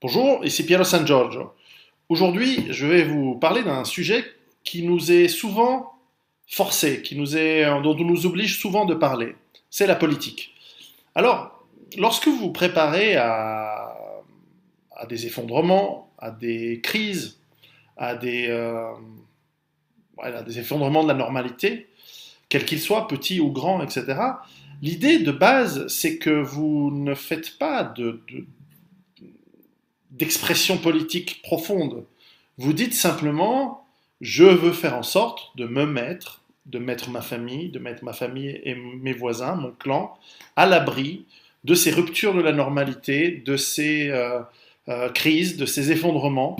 Bonjour, ici Piero San Giorgio. Aujourd'hui, je vais vous parler d'un sujet qui nous est souvent forcé, dont on nous oblige souvent de parler. C'est la politique. Alors, lorsque vous vous préparez à des effondrements, à des crises, à des effondrements de la normalité, quels qu'ils soient, petits ou grands, etc., l'idée de base, c'est que vous ne faites pas d'expression politique profonde. Vous dites simplement, je veux faire en sorte de mettre ma famille et mes voisins, mon clan, à l'abri de ces ruptures de la normalité, de ces crises, de ces effondrements.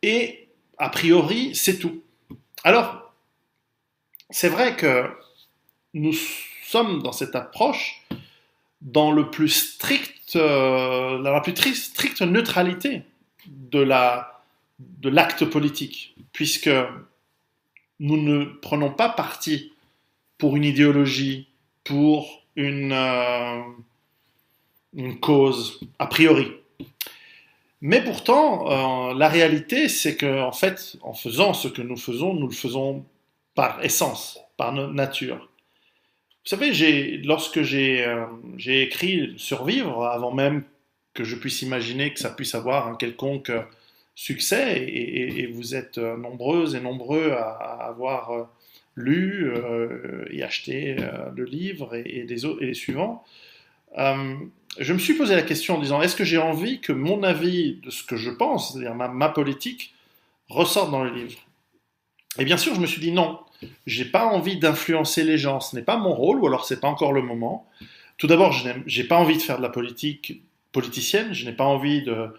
Et a priori, c'est tout. Alors, c'est vrai que nous sommes dans cette approche dans la plus stricte neutralité de l'acte politique, puisque nous ne prenons pas parti pour une idéologie, pour une cause, a priori. Mais pourtant, la réalité, c'est que, en fait, en faisant ce que nous le faisons par essence, par nature. Vous savez, lorsque j'ai écrit Survivre, avant même que je puisse imaginer que ça puisse avoir un quelconque succès, et vous êtes nombreuses et nombreux à avoir lu et acheté le livre et les suivants, euh, je me suis posé la question en disant, est-ce que j'ai envie que mon avis de ce que je pense, c'est-à-dire ma politique, ressorte dans le livre? Et bien sûr, je me suis dit non, j'ai pas envie d'influencer les gens, ce n'est pas mon rôle, ou alors c'est pas encore le moment. Tout d'abord, j'ai pas envie de faire de la politique politicienne, je n'ai pas envie de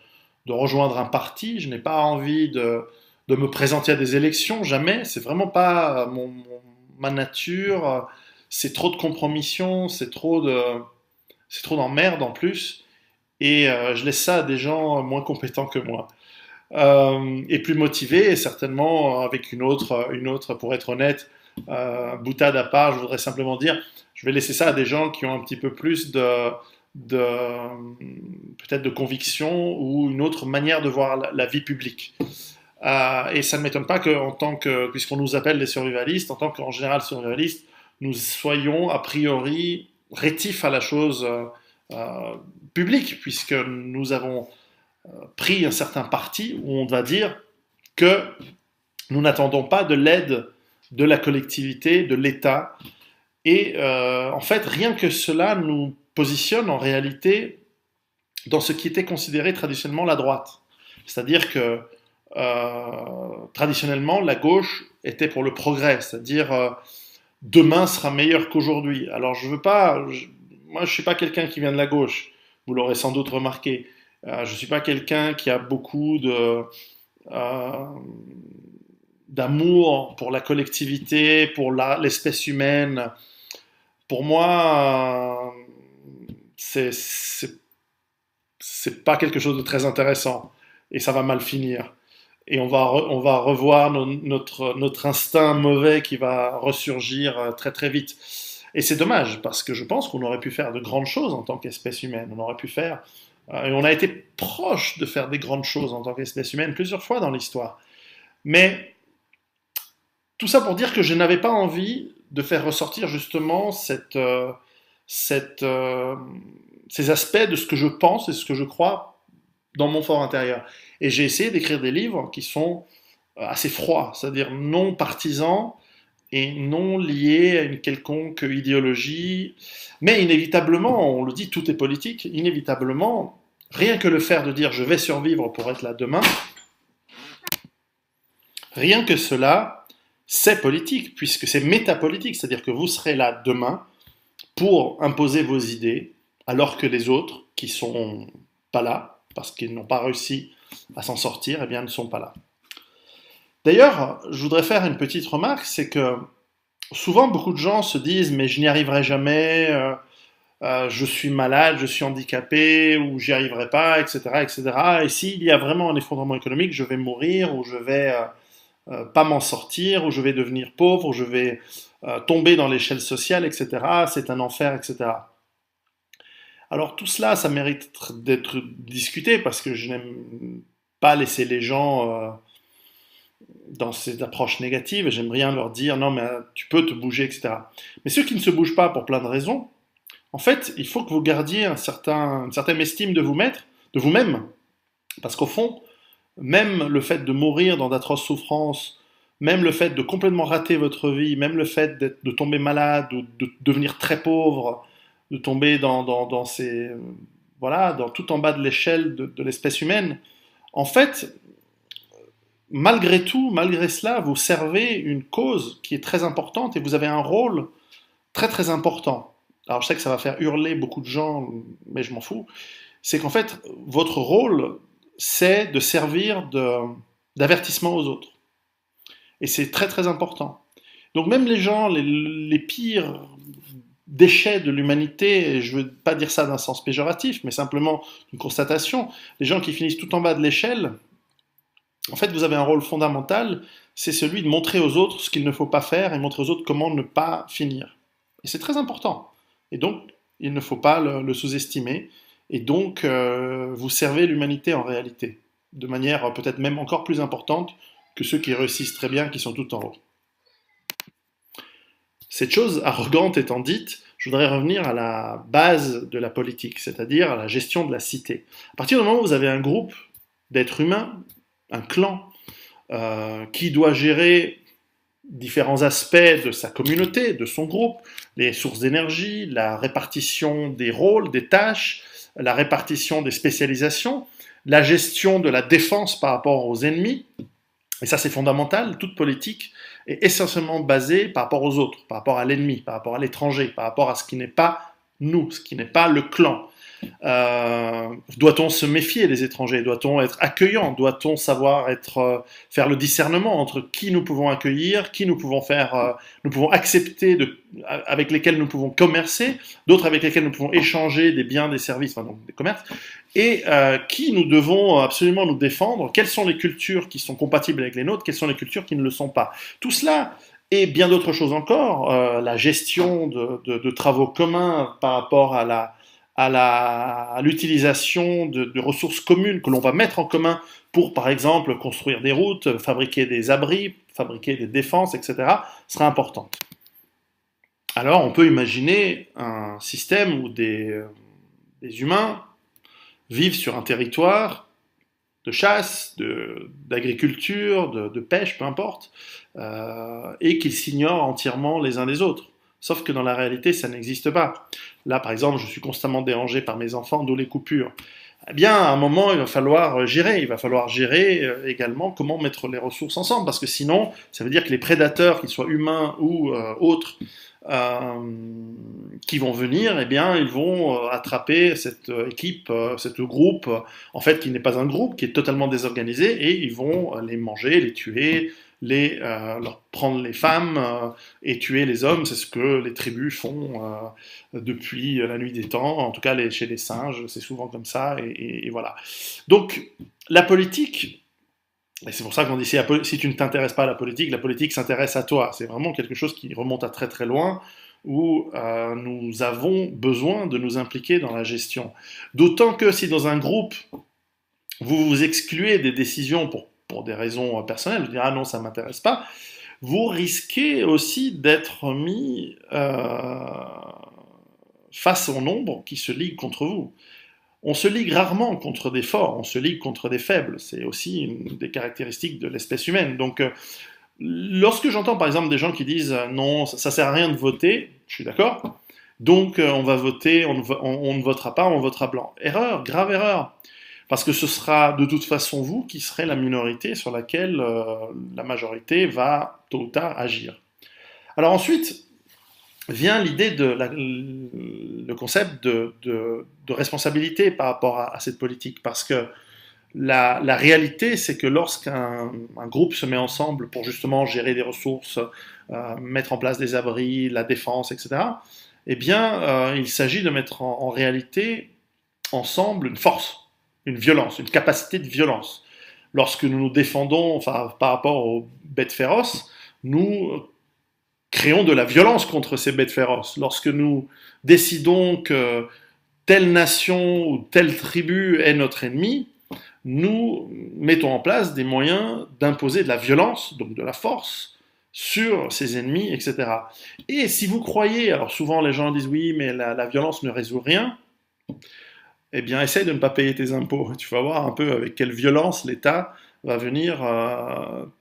rejoindre un parti, je n'ai pas envie de me présenter à des élections, jamais, c'est vraiment pas ma nature, c'est trop de compromission, c'est trop d'emmerde en plus, et je laisse ça à des gens moins compétents que moi et plus motivé, et certainement avec une autre pour être honnête, boutade à part, je voudrais simplement dire, je vais laisser ça à des gens qui ont un petit peu plus de peut-être de conviction ou une autre manière de voir la vie publique. Et ça ne m'étonne pas que, puisqu'on nous appelle les survivalistes, en tant qu'en général survivalistes, nous soyons a priori rétifs à la chose publique, puisque nous avons pris un certain parti où on va dire que nous n'attendons pas de l'aide de la collectivité, de l'État. Et en fait, rien que cela nous positionne en réalité dans ce qui était considéré traditionnellement la droite. C'est-à-dire que traditionnellement, la gauche était pour le progrès, c'est-à-dire demain sera meilleur qu'aujourd'hui. Alors je veux pas, moi je suis pas quelqu'un qui vient de la gauche, vous l'aurez sans doute remarqué. Je ne suis pas quelqu'un qui a beaucoup euh, d'amour pour la collectivité, pour l'espèce humaine. Pour moi, c'est pas quelque chose de très intéressant et ça va mal finir. Et on va revoir notre instinct mauvais qui va ressurgir très très vite. Et c'est dommage parce que je pense qu'on aurait pu faire de grandes choses en tant qu'espèce humaine. On aurait pu faire et on a été proche de faire des grandes choses en tant qu'espèce humaine plusieurs fois dans l'histoire. Mais tout ça pour dire que je n'avais pas envie de faire ressortir justement cette, euh, ces aspects de ce que je pense et ce que je crois dans mon fort intérieur. Et j'ai essayé d'écrire des livres qui sont assez froids, c'est-à-dire non partisans et non liés à une quelconque idéologie. Mais inévitablement, on le dit, tout est politique, inévitablement, rien que le faire de dire je vais survivre pour être là demain, rien que cela, c'est politique, puisque c'est métapolitique, c'est-à-dire que vous serez là demain pour imposer vos idées, alors que les autres, qui sont pas là, parce qu'ils n'ont pas réussi à s'en sortir, eh bien ne sont pas là. D'ailleurs, je voudrais faire une petite remarque, c'est que souvent beaucoup de gens se disent mais je n'y arriverai jamais, je suis malade, je suis handicapé, ou j'y arriverai pas, etc., etc. Et cetera. Et s'il y a vraiment un effondrement économique, je vais mourir, ou je vais pas m'en sortir, ou je vais devenir pauvre, ou je vais tomber dans l'échelle sociale, etc. C'est un enfer, etc. Alors tout cela, ça mérite d'être discuté parce que je n'aime pas laisser les gens dans ces approches négatives et j'aime bien leur dire non mais tu peux te bouger, etc. Mais ceux qui ne se bougent pas pour plein de raisons, en fait, il faut que vous gardiez une certaine estime de vous-même, parce qu'au fond, même le fait de mourir dans d'atroces souffrances, même le fait de complètement rater votre vie, même le fait de tomber malade ou de devenir très pauvre, de tomber dans ces, voilà, dans tout en bas de l'échelle de l'espèce humaine, en fait, malgré tout, malgré cela, vous servez une cause qui est très importante et vous avez un rôle très très important. Alors je sais que ça va faire hurler beaucoup de gens, mais je m'en fous. C'est qu'en fait, votre rôle, c'est de servir d'avertissement aux autres. Et c'est très très important. Donc même les gens, les pires déchets de l'humanité, et je ne veux pas dire ça d'un sens péjoratif, mais simplement une constatation, les gens qui finissent tout en bas de l'échelle, en fait vous avez un rôle fondamental, c'est celui de montrer aux autres ce qu'il ne faut pas faire et montrer aux autres comment ne pas finir. Et c'est très important. Et donc, il ne faut pas le sous-estimer. Et donc, vous servez l'humanité en réalité, de manière peut-être même encore plus importante que ceux qui réussissent très bien, qui sont tout en haut. Cette chose arrogante étant dite, je voudrais revenir à la base de la politique, c'est-à-dire à la gestion de la cité. À partir du moment où vous avez un groupe d'êtres humains, un clan, qui doit gérer différents aspects de sa communauté, de son groupe, les sources d'énergie, la répartition des rôles, des tâches, la répartition des spécialisations, la gestion de la défense par rapport aux ennemis. Et ça, c'est fondamental. Toute politique est essentiellement basée par rapport aux autres, par rapport à l'ennemi, par rapport à l'étranger, par rapport à ce qui n'est pas nous, ce qui n'est pas le clan. Doit-on se méfier des étrangers? Doit-on être accueillant? Doit-on savoir faire le discernement entre qui nous pouvons accueillir, qui nous pouvons nous pouvons accepter, avec lesquels nous pouvons commercer, d'autres avec lesquels nous pouvons échanger des biens, des services, enfin, donc des commerces, et qui nous devons absolument nous défendre? Quelles sont les cultures qui sont compatibles avec les nôtres? Quelles sont les cultures qui ne le sont pas? Tout cela et bien d'autres choses encore, la gestion de travaux communs par rapport à l'utilisation de ressources communes que l'on va mettre en commun pour, par exemple, construire des routes, fabriquer des abris, fabriquer des défenses, etc., sera importante. Alors, on peut imaginer un système où des humains vivent sur un territoire de chasse, d'agriculture, de pêche, peu importe, et qu'ils s'ignorent entièrement les uns des autres. Sauf que dans la réalité, ça n'existe pas. Là, par exemple, je suis constamment dérangé par mes enfants, d'où les coupures. Eh bien, à un moment, il va falloir gérer. Il va falloir gérer également comment mettre les ressources ensemble, parce que sinon, ça veut dire que les prédateurs, qu'ils soient humains ou autres, qui vont venir, eh bien, ils vont attraper cette équipe, ce groupe, en fait, qui n'est pas un groupe, qui est totalement désorganisé, et ils vont les manger, les tuer, leur prendre les femmes et tuer les hommes. C'est ce que les tribus font depuis la nuit des temps, en tout cas chez les singes, c'est souvent comme ça, et voilà. Donc, la politique, et c'est pour ça qu'on dit si tu ne t'intéresses pas à la politique s'intéresse à toi. C'est vraiment quelque chose qui remonte à très très loin, où nous avons besoin de nous impliquer dans la gestion. D'autant que si dans un groupe, vous vous excluez des décisions pour des raisons personnelles, vous dire ah non, ça ne m'intéresse pas, vous risquez aussi d'être mis face au nombre qui se ligue contre vous. On se ligue rarement contre des forts, on se ligue contre des faibles. C'est aussi une des caractéristiques de l'espèce humaine. Donc, lorsque j'entends par exemple des gens qui disent non, ça sert à rien de voter, je suis d'accord. Donc, on va voter, on ne votera pas, on votera blanc. Erreur, grave erreur. Parce que ce sera de toute façon vous qui serez la minorité sur laquelle la majorité va tôt ou tard agir. Alors ensuite, vient l'idée le concept de responsabilité par rapport à cette politique, parce que la réalité, c'est que lorsqu'un groupe se met ensemble pour justement gérer des ressources, mettre en place des abris, la défense, etc., eh bien, il s'agit de mettre en réalité ensemble une force, une violence, une capacité de violence. Lorsque nous nous défendons, enfin, par rapport aux bêtes féroces, nous créons de la violence contre ces bêtes féroces. Lorsque nous décidons que telle nation ou telle tribu est notre ennemi, nous mettons en place des moyens d'imposer de la violence, donc de la force, sur ces ennemis, etc. Et si vous croyez, alors souvent les gens disent oui, mais la violence ne résout rien, eh bien essaye de ne pas payer tes impôts. Tu vas voir un peu avec quelle violence l'État va venir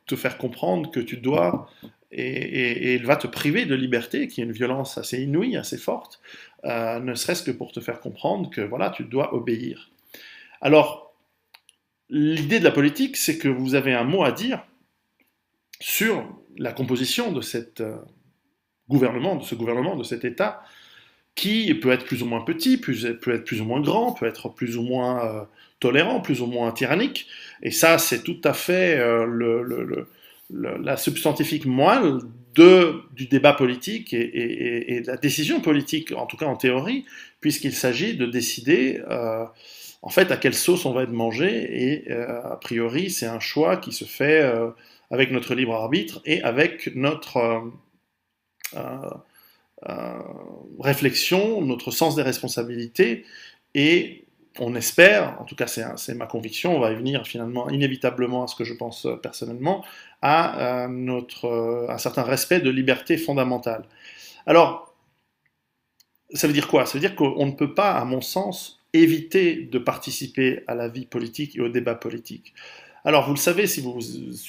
te faire comprendre que tu dois, et il va te priver de liberté, qui est une violence assez inouïe, assez forte, ne serait-ce que pour te faire comprendre que voilà, tu dois obéir. Alors, l'idée de la politique, c'est que vous avez un mot à dire sur la composition de ce gouvernement, de cet État, qui peut être plus ou moins petit, peut être plus ou moins grand, peut être plus ou moins tolérant, plus ou moins tyrannique. Et ça, c'est tout à fait la substantifique moelle du débat politique et de la décision politique, en tout cas en théorie, puisqu'il s'agit de décider en fait à quelle sauce on va être mangé. Et a priori, c'est un choix qui se fait avec notre libre arbitre et avec notre euh, réflexion, notre sens des responsabilités, et on espère, en tout cas c'est ma conviction, on va y venir finalement inévitablement à ce que je pense personnellement, à un certain respect de liberté fondamentale. Alors, ça veut dire quoi? Ça veut dire qu'on ne peut pas, à mon sens, éviter de participer à la vie politique et au débat politique. Alors, vous le savez, si vous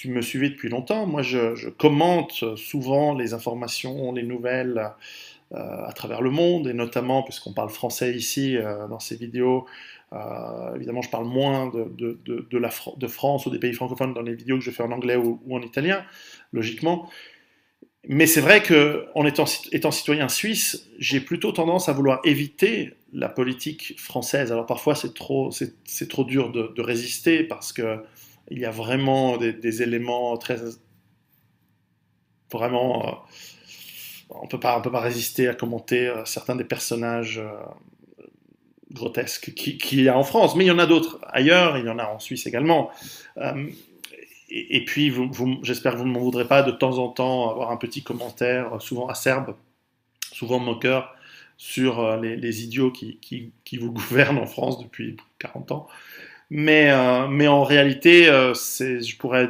me suivez depuis longtemps, moi je commente souvent les informations, les nouvelles à travers le monde, et notamment, puisqu'on parle français ici dans ces vidéos, évidemment je parle moins de France ou des pays francophones dans les vidéos que je fais en anglais ou en italien, logiquement. Mais c'est vrai qu'en étant citoyen suisse, j'ai plutôt tendance à vouloir éviter la politique française. Alors parfois c'est trop dur de résister parce que il y a vraiment des éléments très vraiment on peut pas résister à commenter certains des personnages grotesques qu'il y a en France, mais il y en a d'autres ailleurs, il y en a en Suisse également. Euh, et puis, j'espère que vous ne m'en voudrez pas de temps en temps avoir un petit commentaire, souvent acerbe, souvent moqueur, sur les idiots qui vous gouvernent en France depuis 40 ans. Mais en réalité, je pourrais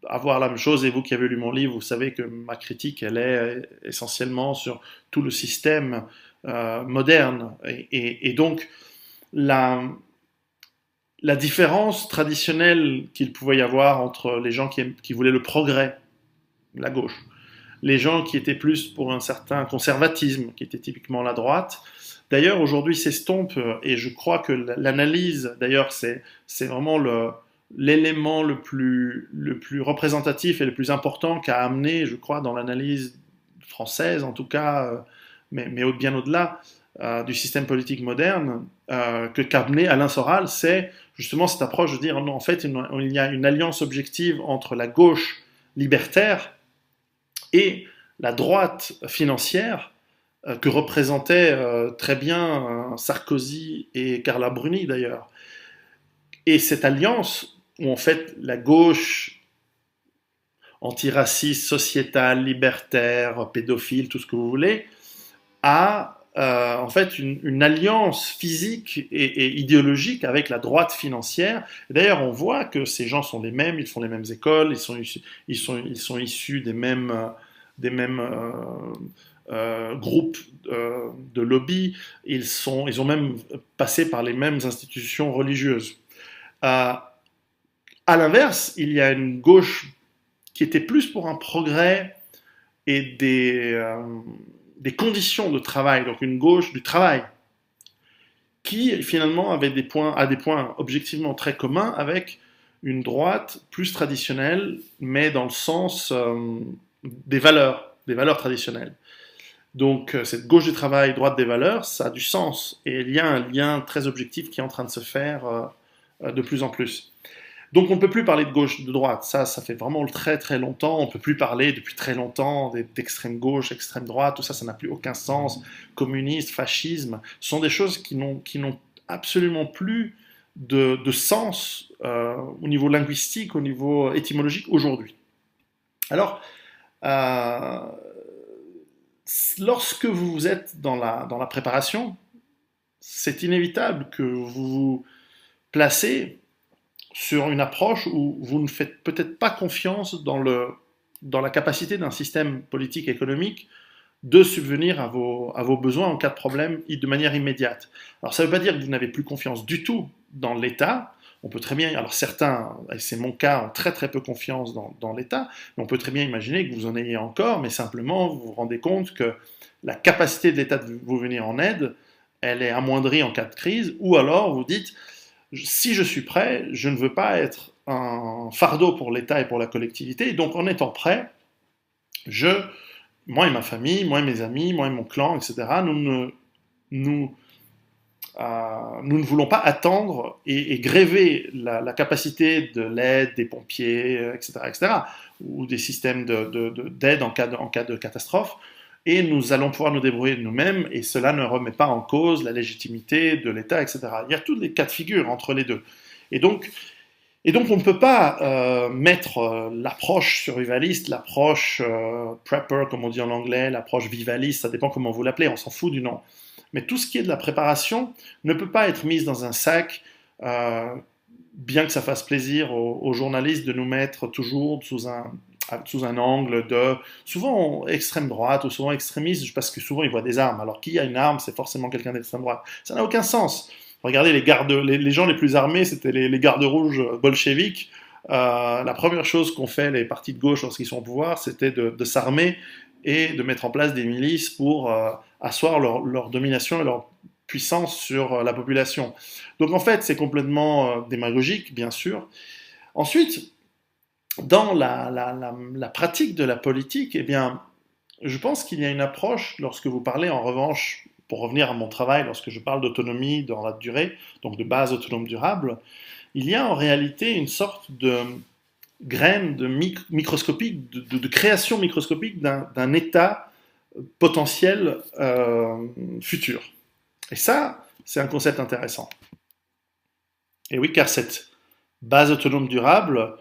avoir la même chose, et vous qui avez lu mon livre, vous savez que ma critique, elle est essentiellement sur tout le système moderne. Et donc, la, la différence traditionnelle qu'il pouvait y avoir entre les gens qui voulaient le progrès, la gauche, les gens qui étaient plus pour un certain conservatisme, qui était typiquement la droite, d'ailleurs aujourd'hui s'estompe, et je crois que l'analyse, d'ailleurs c'est vraiment l'élément le plus représentatif et le plus important qu'a amené, je crois, dans l'analyse française en tout cas, mais bien au-delà du système politique moderne, qu'a amené Alain Soral, c'est justement cette approche de dire non, en fait il y a une alliance objective entre la gauche libertaire et la droite financière que représentaient très bien Sarkozy et Carla Bruni d'ailleurs. Et cette alliance, où en fait la gauche antiraciste, sociétale, libertaire, pédophile, tout ce que vous voulez, a en fait une alliance physique et idéologique avec la droite financière. D'ailleurs, on voit que ces gens sont les mêmes, ils font les mêmes écoles, ils sont issus des mêmes groupes de lobby, ils ont même passé par les mêmes institutions religieuses. À l'inverse, il y a une gauche qui était plus pour un progrès et des conditions de travail, donc une gauche du travail, qui finalement a des points objectivement très communs avec une droite plus traditionnelle, mais dans le sens des valeurs traditionnelles. Donc cette gauche du travail, droite des valeurs, ça a du sens, et il y a un lien très objectif qui est en train de se faire de plus en plus. Donc on ne peut plus parler de gauche, de droite, ça fait vraiment très très longtemps, on ne peut plus parler depuis très longtemps d'extrême gauche, extrême droite, tout ça, ça n'a plus aucun sens. Communisme, fascisme, ce sont des choses qui n'ont absolument plus de sens au niveau linguistique, au niveau étymologique aujourd'hui. Alors, lorsque vous êtes dans la préparation, c'est inévitable que vous vous placez sur une approche où vous ne faites peut-être pas confiance dans la capacité d'un système politique et économique de subvenir à vos besoins en cas de problème de manière immédiate. Alors ça ne veut pas dire que vous n'avez plus confiance du tout dans l'État. On peut très bien, alors certains, et c'est mon cas, ont très très peu confiance dans l'État, mais on peut très bien imaginer que vous en ayez encore, mais simplement vous vous rendez compte que la capacité de l'État de vous venir en aide, elle est amoindrie en cas de crise, ou alors vous dites, si je suis prêt, je ne veux pas être un fardeau pour l'État et pour la collectivité, et donc en étant prêt, je moi et ma famille, moi et mes amis, moi et mon clan, etc., nous, nous ne voulons pas attendre et gréver la capacité de l'aide des pompiers, etc., etc., ou des systèmes d'aide en cas de catastrophe, et nous allons pouvoir nous débrouiller de nous-mêmes, et cela ne remet pas en cause la légitimité de l'État, etc. Il y a tous les cas de figure entre les deux. Et donc, et donc on ne peut pas mettre l'approche survivaliste, l'approche prepper, comme on dit en anglais, l'approche vivaliste, ça dépend comment vous l'appelez, on s'en fout du nom. Mais tout ce qui est de la préparation ne peut pas être mis dans un sac, euh, bien que ça fasse plaisir aux journalistes de nous mettre toujours sous un angle de souvent extrême droite ou souvent extrémiste, parce que souvent ils voient des armes. Alors qui a une arme, c'est forcément quelqu'un d'extrême droite. Ça n'a aucun sens. Regardez les gens les plus armés, c'était les gardes rouges bolcheviques. La première chose qu'ont fait les partis de gauche lorsqu'ils sont au pouvoir, c'était de s'armer et de mettre en place des milices pour asseoir leur domination et leur puissance sur la population. Donc en fait, c'est complètement démagogique, bien sûr. Ensuite, dans la pratique de la politique, eh bien, je pense qu'il y a une approche, lorsque vous parlez en revanche, pour revenir à mon travail, lorsque je parle d'autonomie dans la durée, donc de base autonome durable, il y a en réalité une sorte de graine microscopique, de création microscopique d'un état potentiel futur. Et ça, c'est un concept intéressant. Et oui, car cette base autonome durable,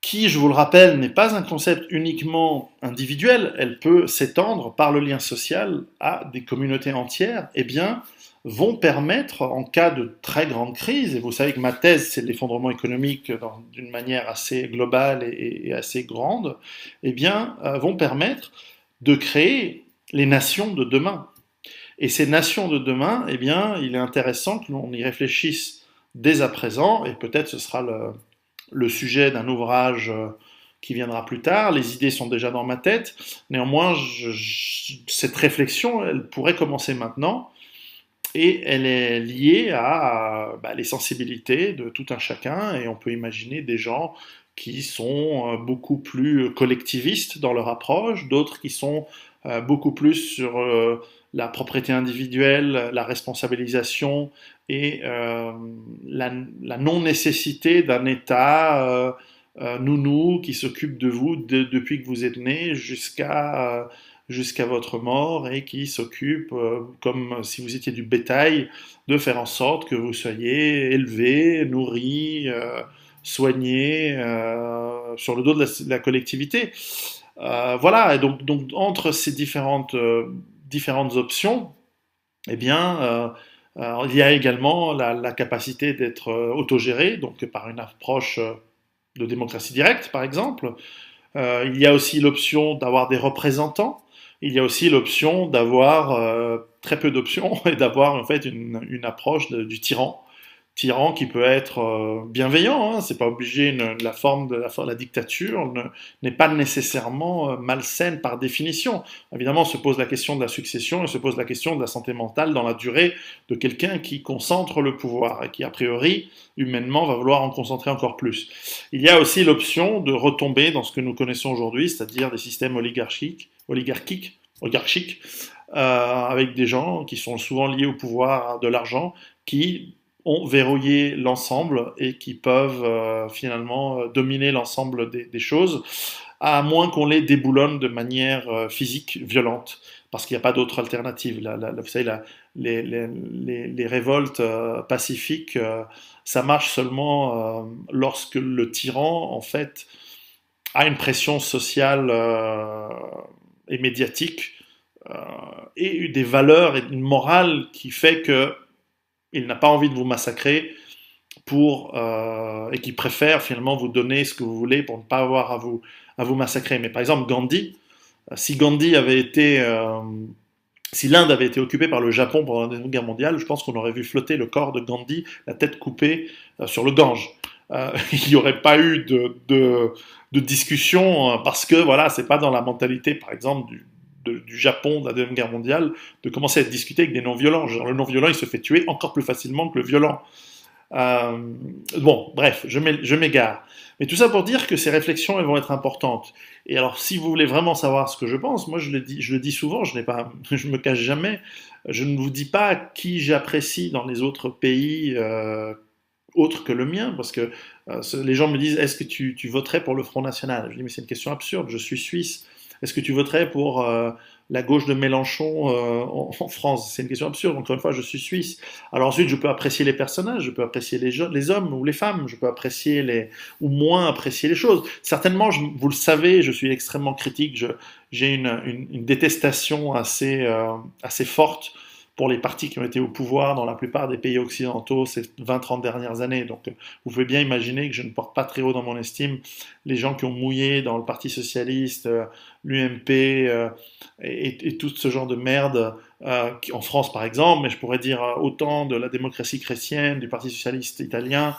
qui, je vous le rappelle, n'est pas un concept uniquement individuel, elle peut s'étendre par le lien social à des communautés entières, eh bien, vont permettre, en cas de très grande crise, et vous savez que ma thèse, c'est l'effondrement économique d'une manière assez globale et assez grande, eh bien, vont permettre de créer les nations de demain. Et ces nations de demain, eh bien, il est intéressant que l'on y réfléchisse dès à présent, et peut-être ce sera le sujet d'un ouvrage qui viendra plus tard. Les idées sont déjà dans ma tête. Néanmoins, cette réflexion, elle pourrait commencer maintenant. Et elle est liée à les sensibilités de tout un chacun. Et on peut imaginer des gens qui sont beaucoup plus collectivistes dans leur approche, d'autres qui sont beaucoup plus sur la propriété individuelle, la responsabilisation et la non-nécessité d'un État nounou qui s'occupe de vous depuis que vous êtes né jusqu'à votre mort et qui s'occupe, comme si vous étiez du bétail, de faire en sorte que vous soyez élevé, nourri, soigné sur le dos de la collectivité. Voilà, et donc entre ces différentes options, eh bien, il y a également la capacité d'être autogéré, donc par une approche de démocratie directe, par exemple. Il y a aussi l'option d'avoir des représentants. Il y a aussi l'option d'avoir très peu d'options et d'avoir en fait une approche du tyran. Tyran qui peut être bienveillant, hein, c'est pas obligé, la forme de la dictature n'est pas nécessairement malsaine par définition. Évidemment, on se pose la question de la succession et se pose la question de la santé mentale dans la durée de quelqu'un qui concentre le pouvoir et qui, a priori, humainement, va vouloir en concentrer encore plus. Il y a aussi l'option de retomber dans ce que nous connaissons aujourd'hui, c'est-à-dire des systèmes oligarchiques, avec des gens qui sont souvent liés au pouvoir de l'argent, qui ont verrouillé l'ensemble et qui peuvent finalement dominer l'ensemble des choses, à moins qu'on les déboulonne de manière physique, violente, parce qu'il n'y a pas d'autre alternative. Vous savez, les révoltes pacifiques, ça marche seulement lorsque le tyran, en fait, a une pression sociale et médiatique, et des valeurs et une morale qui fait que il n'a pas envie de vous massacrer et qui préfère finalement vous donner ce que vous voulez pour ne pas avoir à vous massacrer. Mais par exemple, Gandhi, si Gandhi avait été, si l'Inde avait été occupée par le Japon pendant la Deuxième Guerre mondiale, je pense qu'on aurait vu flotter le corps de Gandhi, la tête coupée, sur le Gange. Il n'y aurait pas eu de discussion parce que voilà, c'est pas dans la mentalité, par exemple, du Japon de la Deuxième Guerre mondiale de commencer à discuter avec des non-violents. Genre, le non-violent, il se fait tuer encore plus facilement que le violent. Euh, bon, bref, je m'égare. Mais tout ça pour dire que ces réflexions, elles vont être importantes. Et alors, si vous voulez vraiment savoir ce que je pense, moi, je le dis souvent, je me cache jamais. Je ne vous dis pas qui j'apprécie dans les autres pays autres que le mien, parce que les gens me disent, est-ce que tu voterais pour le Front National? Je dis, mais c'est une question absurde, je suis suisse. Est-ce que tu voterais pour la gauche de Mélenchon en France? C'est une question absurde. Encore une fois, je suis suisse. Alors ensuite, je peux apprécier les personnages, je peux apprécier les hommes ou les femmes, je peux apprécier ou moins apprécier les choses. Certainement, vous le savez, je suis extrêmement critique. J'ai une détestation assez forte pour les partis qui ont été au pouvoir dans la plupart des pays occidentaux ces 20-30 dernières années. Donc vous pouvez bien imaginer que je ne porte pas très haut dans mon estime les gens qui ont mouillé dans le Parti Socialiste, l'UMP et tout ce genre de merde, en France par exemple, mais je pourrais dire autant de la démocratie chrétienne, du Parti Socialiste italien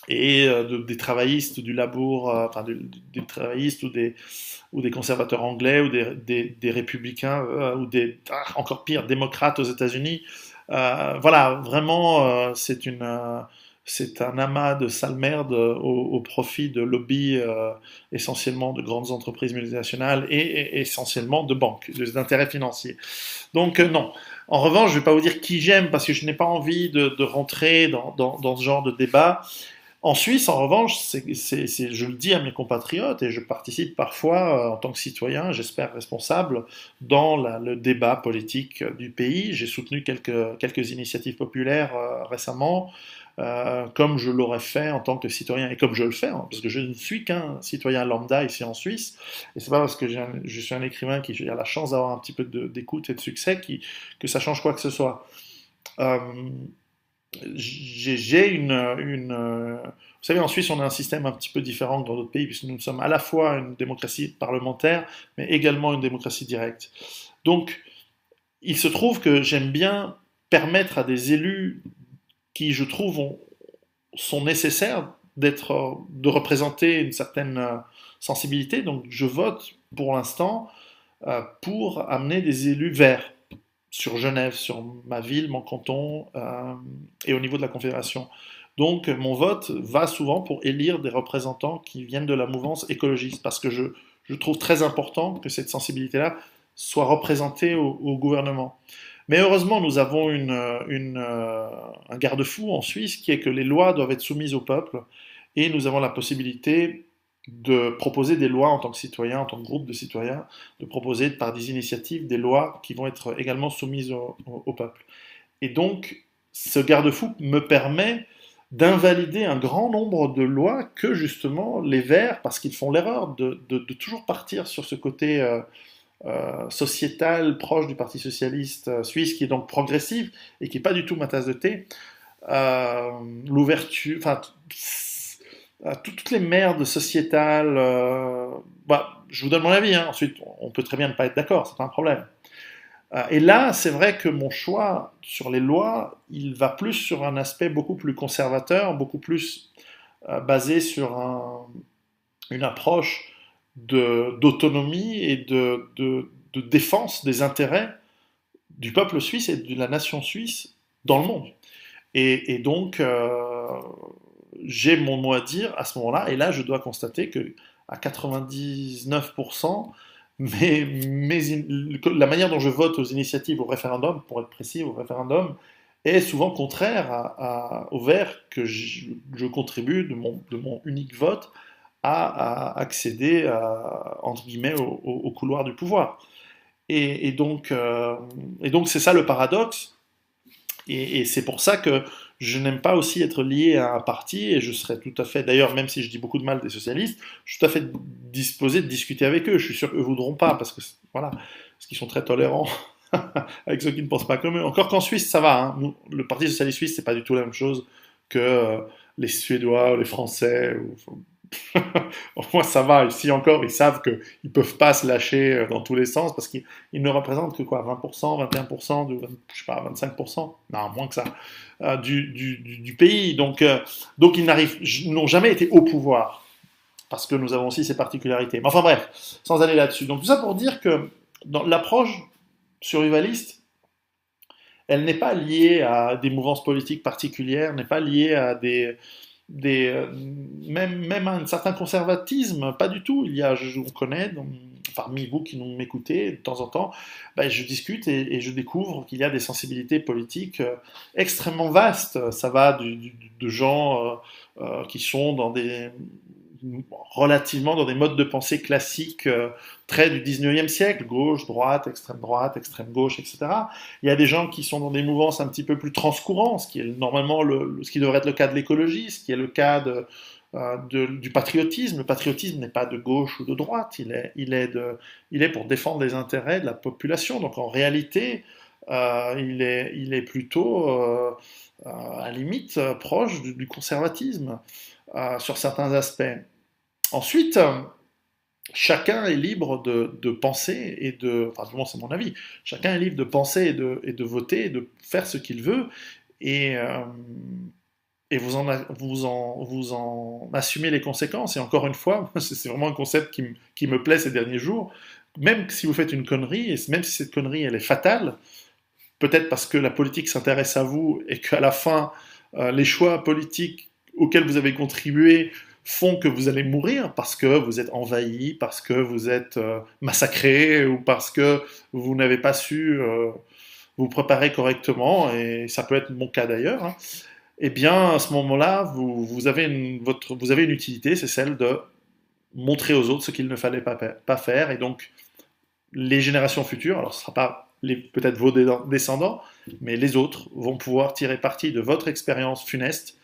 des travaillistes du labour, des travaillistes ou des conservateurs anglais ou des républicains ou encore pire, démocrates aux États-Unis. Voilà, vraiment, c'est un amas de sale merde au profit de lobbies essentiellement de grandes entreprises multinationales et essentiellement de banques, d'intérêts financiers. Donc non. En revanche, je ne vais pas vous dire qui j'aime parce que je n'ai pas envie de rentrer dans ce genre de débat. En Suisse, en revanche, je le dis à mes compatriotes et je participe parfois en tant que citoyen, j'espère responsable, dans le débat politique du pays. J'ai soutenu quelques initiatives populaires récemment, comme je l'aurais fait en tant que citoyen et comme je le fais, hein, parce que je ne suis qu'un citoyen lambda ici en Suisse. Et c'est pas parce que je suis un écrivain qui a la chance d'avoir un petit peu d'écoute et de succès que ça change quoi que ce soit. Euh, vous savez, en Suisse, on a un système un petit peu différent que dans d'autres pays, puisque nous sommes à la fois une démocratie parlementaire, mais également une démocratie directe. Donc, il se trouve que j'aime bien permettre à des élus qui, je trouve, sont nécessaires de représenter une certaine sensibilité. Donc, je vote pour l'instant pour amener des élus verts sur Genève, sur ma ville, mon canton et au niveau de la Confédération. Donc mon vote va souvent pour élire des représentants qui viennent de la mouvance écologiste, parce que je trouve très important que cette sensibilité-là soit représentée au gouvernement. Mais heureusement, nous avons un garde-fou en Suisse qui est que les lois doivent être soumises au peuple et nous avons la possibilité de proposer des lois en tant que citoyen, en tant que groupe de citoyens, de proposer par des initiatives des lois qui vont être également soumises au peuple. Et donc, ce garde-fou me permet d'invalider un grand nombre de lois que justement les Verts, parce qu'ils font l'erreur de toujours partir sur ce côté sociétal proche du Parti socialiste suisse, qui est donc progressif et qui n'est pas du tout ma tasse de thé. L'ouverture, enfin, toutes les merdes sociétales. Je vous donne mon avis, hein. Ensuite, on peut très bien ne pas être d'accord, c'est pas un problème. Et là, c'est vrai que mon choix sur les lois, il va plus sur un aspect beaucoup plus conservateur, beaucoup plus basé sur une approche d'autonomie et de défense des intérêts du peuple suisse et de la nation suisse dans le monde. Et donc, j'ai mon mot à dire à ce moment-là, et là, je dois constater que à 99%, la manière dont je vote aux initiatives au référendum, pour être précis, au référendum, est souvent contraire au Vert que je contribue de mon unique vote à accéder, entre guillemets, au couloir du pouvoir. Et donc, c'est ça le paradoxe. Et c'est pour ça que je n'aime pas aussi être lié à un parti, et je serais tout à fait, d'ailleurs, même si je dis beaucoup de mal des socialistes, je suis tout à fait disposé de discuter avec eux. Je suis sûr qu'eux ne voudront pas, parce que, voilà, parce qu'ils sont très tolérants avec ceux qui ne pensent pas comme eux. Encore qu'en Suisse, ça va. Hein. Le Parti socialiste suisse, c'est pas du tout la même chose que les Suédois ou les Français. Au moins, ça va. Ici encore, ils savent qu'ils ne peuvent pas se lâcher dans tous les sens parce qu'ils ne représentent que quoi, 20%, 21%, je sais pas, 25%, non, moins que ça, du pays. Donc ils n'ont jamais été au pouvoir parce que nous avons aussi ces particularités. Mais enfin bref, sans aller là-dessus. Donc tout ça pour dire que dans l'approche survivaliste, elle n'est pas liée à des mouvances politiques particulières, n'est pas liée à même à un certain conservatisme, pas du tout. On connaît, parmi vous qui nous m'écoutez, de temps en temps, ben, je discute et je découvre qu'il y a des sensibilités politiques extrêmement vastes. Ça va de gens qui sont relativement dans des modes de pensée classiques très du 19e siècle, gauche, droite, extrême gauche, etc. Il y a des gens qui sont dans des mouvances un petit peu plus transcourants, ce qui est normalement ce qui devrait être le cas de l'écologie, ce qui est le cas du patriotisme. Le patriotisme n'est pas de gauche ou de droite, il est pour défendre les intérêts de la population. Donc en réalité, il est plutôt, à la limite, proche du conservatisme sur certains aspects. Ensuite, chacun est libre de penser enfin, du moins c'est mon avis, chacun est libre de penser et de voter et de faire ce qu'il veut, et, euh, et vous en assumez les conséquences. Et encore une fois, c'est vraiment un concept qui me plaît ces derniers jours. Même si vous faites une connerie, et même si cette connerie elle est fatale, peut-être parce que la politique s'intéresse à vous et qu'à la fin, les choix politiques auxquels vous avez contribué font que vous allez mourir parce que vous êtes envahi, parce que vous êtes massacré ou parce que vous n'avez pas su vous préparer correctement, et ça peut être mon cas d'ailleurs, hein. Eh bien, à ce moment-là, vous avez une utilité, c'est celle de montrer aux autres ce qu'il ne fallait pas faire, et donc les générations futures, alors ce ne sera pas peut-être vos descendants, mais les autres vont pouvoir tirer parti de votre expérience funeste,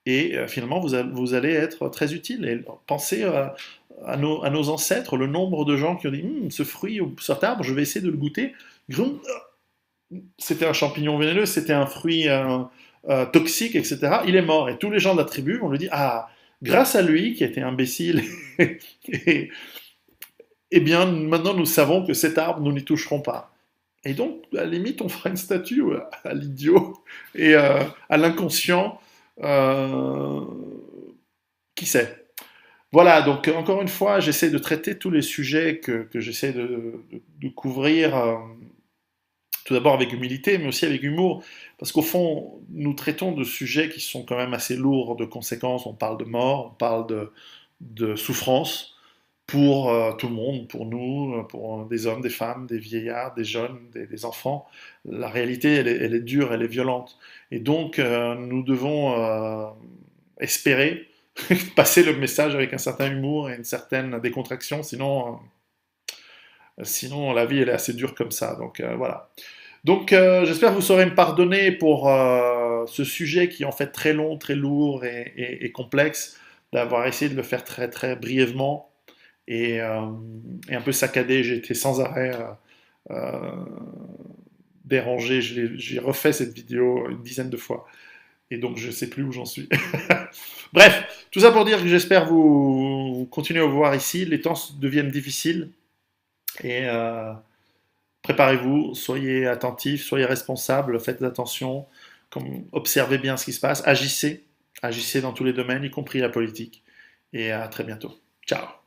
et finalement vous allez être très utile. Et pensez à nos ancêtres, le nombre de gens qui ont dit ce fruit ou cet arbre, je vais essayer de le goûter. C'était un champignon vénéneux, c'était un fruit toxique, etc. Il est mort. Et tous les gens de la tribu vont lui dire grâce à lui qui était imbécile, et, eh bien maintenant nous savons que cet arbre, nous n'y toucherons pas. Et donc, à la limite, on fera une statue à l'idiot et à l'inconscient. Euh, qui sait? Voilà, donc encore une fois, j'essaie de traiter tous les sujets que j'essaie de couvrir, tout d'abord avec humilité, mais aussi avec humour, parce qu'au fond, nous traitons de sujets qui sont quand même assez lourds de conséquences. On parle de mort, on parle de souffrance pour tout le monde, pour nous, pour des hommes, des femmes, des vieillards, des jeunes, des enfants. La réalité, elle est dure, elle est violente. Et donc, nous devons espérer passer le message avec un certain humour et une certaine décontraction, sinon la vie, elle est assez dure comme ça. Donc, voilà. Donc, j'espère que vous saurez me pardonner pour ce sujet qui est en fait très long, très lourd et complexe, d'avoir essayé de le faire très, très brièvement et, euh, et un peu saccadé. J'ai été sans arrêt euh, dérangé. J'ai refait cette vidéo une dizaine de fois. Et donc, je ne sais plus où j'en suis. Bref, tout ça pour dire que j'espère vous continuer à vous voir ici. Les temps deviennent difficiles. Et préparez-vous, soyez attentifs, soyez responsables, faites attention, observez bien ce qui se passe, agissez dans tous les domaines, y compris la politique. Et à très bientôt. Ciao.